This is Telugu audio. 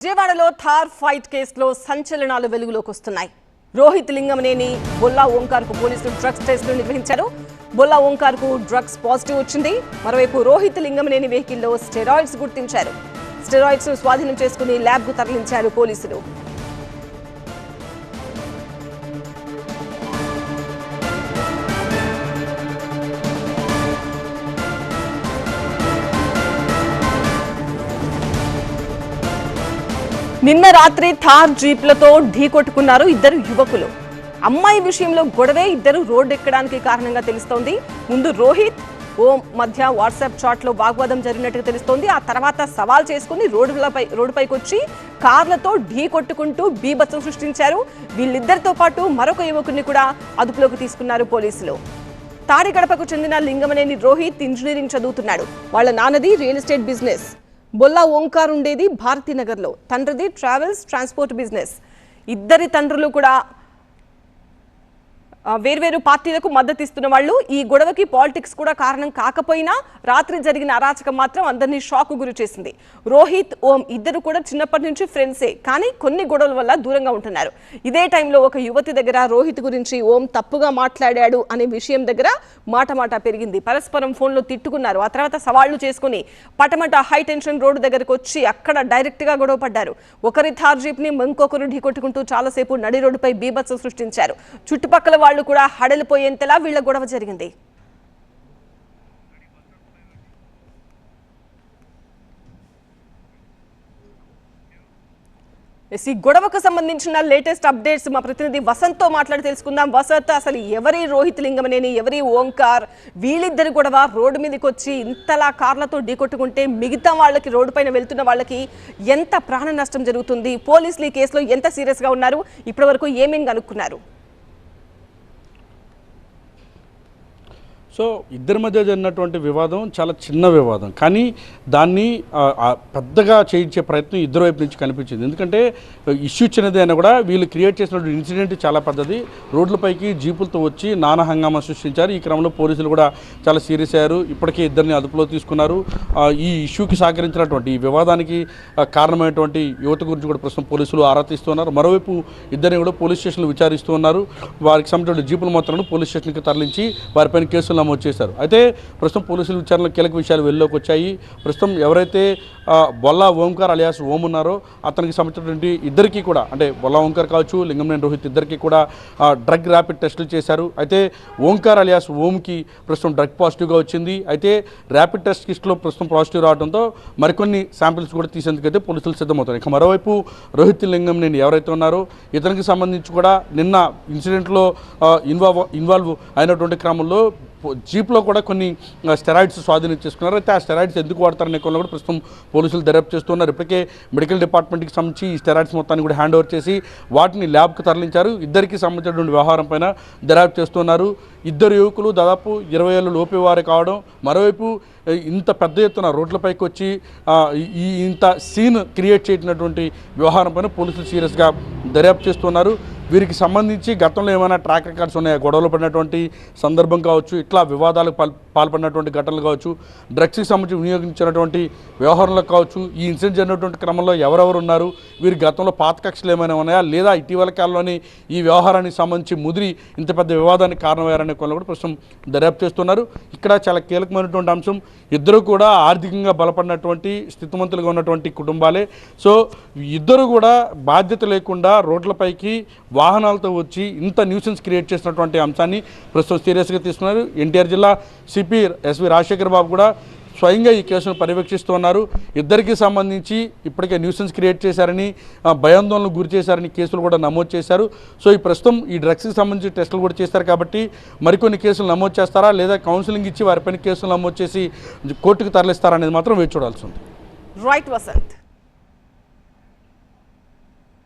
విజయవాడలో థార్ ఫైట్ కేసులో సంచలనాలు వెలుగులోకి వస్తున్నాయి. రోహిత్ లింగమనేని బొల్లా ఓంకార్కు పోలీసులు డ్రగ్స్ టెస్టులు నిర్వహించారు. బొల్లా ఓంకార్కు డ్రగ్స్ పాజిటివ్ వచ్చింది. మరోవైపు రోహిత్ లింగమనేని వెహికల్లో స్టెరాయిడ్స్ గుర్తించారు. స్టెరాయిడ్స్ స్వాధీనం చేసుకుని ల్యాబ్కు తరలించారు పోలీసులు. నిన్న రాత్రి థార్ జీప్లతో ఢీకొట్టుకున్నారు ఇద్దరు యువకులు. అమ్మాయి విషయంలో గొడవే ఇద్దరు రోడ్డు ఎక్కడానికి కారణంగా తెలుస్తోంది. ముందు రోహిత్ ఓం మధ్య వాట్సాప్ చాట్లో వాగ్వాదం జరిగినట్టుగా తెలుస్తోంది. ఆ తర్వాత సవాల్ చేసుకుని రోడ్డుపైకి వచ్చి కార్లతో ఢీకొట్టుకుంటూ బీభత్సం సృష్టించారు. వీళ్ళిద్దరితో పాటు మరొక యువకుడిని కూడా అదుపులోకి తీసుకున్నారు పోలీసులు. తాడిగడపకు చెందిన లింగమనేని రోహిత్ ఇంజనీరింగ్ చదువుతున్నాడు. వాళ్ళ నాన్నది real estate business. Bolla Omkar ఉండేది భారతీనగర్లో. తండ్రిది ట్రావెల్స్ ట్రాన్స్పోర్ట్ బిజినెస్. ఇద్దరి తండ్రులు కూడా వేర్వేరు పార్టీలకు మద్దతు ఇస్తున్న వాళ్ళు. ఈ గొడవకి పాలిటిక్స్ కూడా కారణం కాకపోయినా రాత్రి జరిగిన అరాచకం మాత్రం అందరినీ షాక్ గురి చేసింది. రోహిత్ ఓం ఇద్దరు కూడా చిన్నప్పటి నుంచి ఫ్రెండ్సే, కానీ కొన్ని గొడవల వల్ల దూరంగా ఉంటున్నారు. ఇదే టైంలో ఒక యువతి దగ్గర రోహిత్ గురించి ఓం తప్పుగా మాట్లాడాడు అనే విషయం దగ్గర మాట పెరిగింది. పరస్పరం ఫోన్లో తిట్టుకున్నారు. ఆ తర్వాత సవాళ్లు చేసుకుని పటమట హై టెన్షన్ రోడ్డు దగ్గరకు వచ్చి అక్కడ డైరెక్ట్ గా గొడవ పడ్డారు. ఒకరి థార్ జీప్ ని ఇంకొకరు ఢీకొట్టుకుంటూ చాలాసేపు నడి రోడ్డుపై బీభత్సం సృష్టించారు. చుట్టుపక్కల వాళ్ళు కూడా హడలిపోయేంతలా వీళ్ళ గొడవ జరిగింది. ఈ గొడవకు సంబంధించిన లేటెస్ట్ అప్డేట్స్ మా ప్రతినిధి వసంత్తో మాట్లాడి తెలుసుకుందాం. వసంత్, అసలు ఎవరి రోహిత్ లింగమనేని, ఎవరి ఓంకార్, వీళ్ళిద్దరి గొడవ రోడ్డు మీదకి వచ్చి ఇంతలా కార్లతో ఢీకొట్టుకుంటే మిగతా వాళ్ళకి, రోడ్డు పైన వెళ్తున్న వాళ్ళకి ఎంత ప్రాణ నష్టం జరుగుతుంది? పోలీసులు ఈ కేసులో ఎంత సీరియస్గా ఉన్నారు? ఇప్పటి వరకు ఏమేం కనుక్కున్నారు? సో ఇద్దరి మధ్య జరిగినటువంటి వివాదం చాలా చిన్న వివాదం, కానీ దాన్ని పెద్దగా చేయించే ప్రయత్నం ఇద్దరు వైపు నుంచి కనిపించింది. ఎందుకంటే ఇష్యూ చిన్నది అయినా కూడా వీళ్ళు క్రియేట్ చేసినటువంటి ఇన్సిడెంట్ చాలా పెద్దది. రోడ్లపైకి జీపులతో వచ్చి నానా హంగామా సృష్టించారు. ఈ క్రమంలో పోలీసులు కూడా చాలా సీరియస్ అయ్యారు. ఇప్పటికే ఇద్దరిని అదుపులో తీసుకున్నారు. ఈ ఇష్యూకి సహకరించినటువంటి, ఈ వివాదానికి కారణమైనటువంటి యువత గురించి కూడా ప్రస్తుతం పోలీసులు ఆరా తీస్తున్నారు. మరోవైపు ఇద్దరిని కూడా పోలీస్ స్టేషన్లో విచారిస్తూ ఉన్నారు. వారికి సంబంధించిన జీపుల మొత్తాలను పోలీస్ స్టేషన్కి తరలించి వారిపైన కేసులు నమోదు చేశారు. అయితే ప్రస్తుతం పోలీసుల విచారణలో కీలక విషయాలు వెలుగులోకి వచ్చాయి. ప్రస్తుతం ఎవరైతే బొల్లా ఓంకార్ అలియాస్ ఓం ఉన్నారో అతనికి సంబంధించినటువంటి ఇద్దరికీ కూడా, అంటే బొల్లా ఓంకార్ కావచ్చు, లింగమనేని రోహిత్ ఇద్దరికీ కూడా డ్రగ్ ర్యాపిడ్ టెస్టులు చేశారు. అయితే ఓంకార్ అలియాస్ ఓంకి ప్రస్తుతం డ్రగ్ పాజిటివ్గా వచ్చింది. అయితే ర్యాపిడ్ టెస్ట్ కిస్ట్లో ప్రస్తుతం పాజిటివ్ రావడంతో మరికొన్ని శాంపిల్స్ కూడా తీసేందుకైతే పోలీసులు సిద్ధమవుతారు. ఇక మరోవైపు రోహిత్ లింగమనేని ఎవరైతే ఉన్నారో ఇతనికి సంబంధించి కూడా నిన్న ఇన్సిడెంట్లో ఇన్వాల్వ్ అయినటువంటి క్రమంలో జీప్లో కూడా కొన్ని స్టెరాయిడ్స్ స్వాధీనం చేసుకున్నారు. అయితే ఆ స్టెరాయిడ్స్ ఎందుకు వాడతారనే కోణంలో కూడా ప్రస్తుతం పోలీసులు దర్యాప్తు చేస్తున్నారు. ఇప్పటికే మెడికల్ డిపార్ట్మెంట్కి సంబంధించి ఈ స్టెరాయిడ్స్ మొత్తాన్ని కూడా హ్యాండ్ ఓవర్ చేసి వాటిని ల్యాబ్కు తరలించారు. ఇద్దరికి సంబంధించినటువంటి వ్యవహారం పైన దర్యాప్తు చేస్తున్నారు. ఇద్దరు యువకులు దాదాపు 20 ఏళ్ళు లోపేవారు కావడం, మరోవైపు ఇంత పెద్ద ఎత్తున రోడ్లపైకి వచ్చి ఇంత సీన్ క్రియేట్ చేసినటువంటి వ్యవహారం పైన పోలీసులు సీరియస్గా దర్యాప్తు చేస్తున్నారు. వీరికి సంబంధించి గతంలో ఏమైనా ట్రాక్ రికార్డ్స్ ఉన్నాయా, గొడవలు పడినటువంటి సందర్భం కావచ్చు, ఇట్లా వివాదాలకు పాల్పడినటువంటి ఘటనలు కావచ్చు, డ్రగ్స్కి సంబంధించి వినియోగించినటువంటి వ్యవహారంలో కావచ్చు, ఈ ఇన్సిడెంట్ జరిగినటువంటి క్రమంలో ఎవరెవరు ఉన్నారు, వీరి గతంలో పాత కక్షలు ఏమైనా ఉన్నాయా, లేదా ఇటీవల కాలంలోని ఈ వ్యవహారానికి సంబంధించి ముదిరి ఇంత పెద్ద వివాదానికి కారణమయ్యారనే కోణంలో కూడా ప్రస్తుతం దర్యాప్తు చేస్తున్నారు. ఇక్కడ చాలా కీలకమైనటువంటి అంశం, ఇద్దరు కూడా ఆర్థికంగా బలపడినటువంటి స్థితిమంతులుగా ఉన్నటువంటి కుటుంబాలే. సో ఇద్దరు కూడా బాధ్యత లేకుండా రోడ్లపైకి వాహనాలతో వచ్చి ఇంత న్యూసెన్స్ క్రియేట్ చేసినటువంటి అంశాన్ని ప్రస్తుతం సీరియస్గా తీసుకున్నారు. ఎన్టీఆర్ జిల్లా సిపి ఎస్వి రాజశేఖర్ బాబు కూడా స్వయంగా ఈ కేసును పర్యవేక్షిస్తూ ఉన్నారు. ఇద్దరికి సంబంధించి ఇప్పటికే న్యూసెన్స్ క్రియేట్ చేశారని, భయాందోళనకు గురి చేశారని కేసులు కూడా నమోదు చేశారు. సో ఈ ప్రస్తుతం ఈ డ్రగ్స్కి సంబంధించి టెస్టులు కూడా చేస్తారు కాబట్టి మరికొన్ని కేసులు నమోదు చేస్తారా, లేదా కౌన్సిలింగ్ ఇచ్చి వారిపైన కేసులు నమోదు చేసి కోర్టుకు తరలిస్తారా అనేది మాత్రం వేచి చూడాల్సి ఉంది. రైట్ వసంత్.